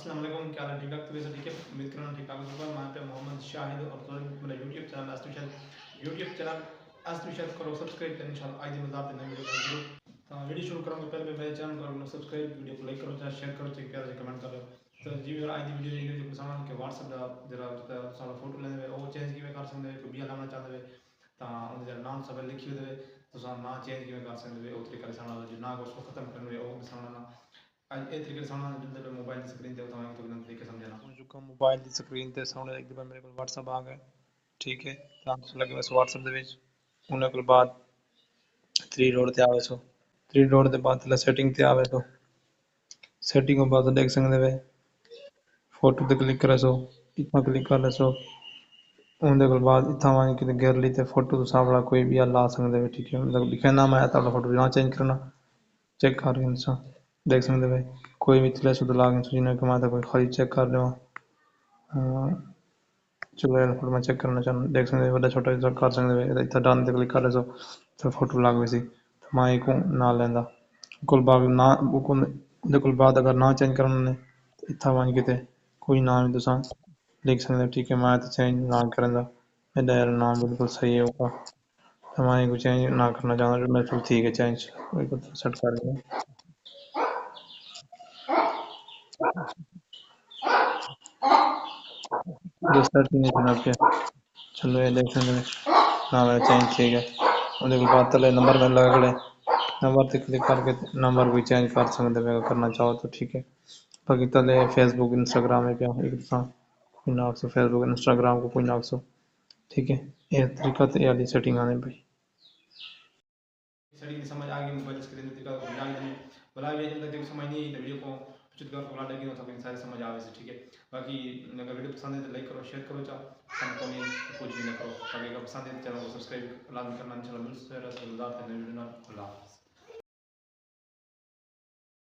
अस्सलाम वालेकुम, क्या हाल है? ठीक-ठाक तबीयत सब ठीक है? उम्मीद कर रहा हूँ ठीक-ठाक होगा। मैं पे मोहम्मद शाहिद और तो मेरा यूट्यूब चैनल अस्त विशद करो सब्सक्राइब करें इंशाल्लाह। आज मज़ाक नई वीडियो करो वीडियो शुरू करूँगा। पहले मेरे चैनल को सब्सक्राइब, वीडियो को लाइक करो, चाहे शेयर करो, चाहे प्यार से कमेंट करो। तो जी मेरा आज वीडियो जो सामान के व्हाट्सएप का जरा सारा फोटो लेने वो चेंज किवें कर सकते कोई बिया लाना चाहते तो उनका नाम सब लिखी हुए तो ना चेंज किवें कर सकते वो तरीके से जो ना उसको खत्म करने वो समझना आज ए तरीके से समझना जिंदे पे मोबाइल की स्क्रीन ते तो तो बिना तरीके समझना पहुंच चुका मोबाइल की स्क्रीन ते सामने एक दफा मेरे को व्हाट्सएप आ गया। ठीक है तो लगे बस व्हाट्सएप दे विच उन्हें के बाद थ्री डॉट ते आवे सो थ्री डॉट के बाद सेटिंग ते आवे तो सेटिंग के बाद देख सकते वे फोटो ते क्लिक करे सो इतना क्लिक कर ले सो उनके को बाद इतना वहीं कि गैलरी ते फोटो तो सामला कोई भी ला सकते वे। ठीक है मतलब लिखे नाम आया तो फोटो ना चेंज करना चेक कर इंसान देख सकते वे कोई भी तिला शुद्ध लाग जिन्हें कमाता कोई खाली चेक कर लो। चलो यार फोटो में चेक करना चाहूँ देख सकते बड़ा छोटा कर सकते वे इतना डन ते क्लिक कर ले सो तो फोटो लग गई सी तो मैं को ना लेंदा कुल बाद ना कुल बाद अगर ना चेंज करना ने इतना वहीं किते कोई नाम भी तुसा लिख सकते ठीक है मैं तो चेंज ना करेंदा मेरा यार नाम बिल्कुल सही है होगा तो मैं को चेंज ना करना चाहता मैं चलो ठीक है चेंज कोई को सेट कर लिया दूसरा नहीं करना क्या चलो ये देख सकते ना मेरा चेंज ठीक है उनके को बाद तले नंबर में लगा खड़े नंबर पे क्लिक करके नंबर भी चेंज कर सकते हैं करना चाहो तो ठीक है बाकी तले फेसबुक इंस्टाग्राम है क्या एक कोई नाक सो फेसबुक इंस्टाग्राम को कोई नाक सो ठीक है ये तरीका तो ये सेटिंग आने भाई सेटिंग समझ आ गई मोबाइल स्क्रीन में तरीका बिना इतने भला ये जब तक समझ नहीं आई तो वीडियो को कुछ कर बोला लगी तो सब सारे समझ आवे से ठीक है। बाकी अगर वीडियो पसंद है तो लाइक करो शेयर करो चाहे कमेंट कुछ भी ना करो बाकी अगर पसंद है तो चैनल को सब्सक्राइब लाजमी करना इंशाल्लाह मिलते हैं रसूलुल्लाह के नबी खुदा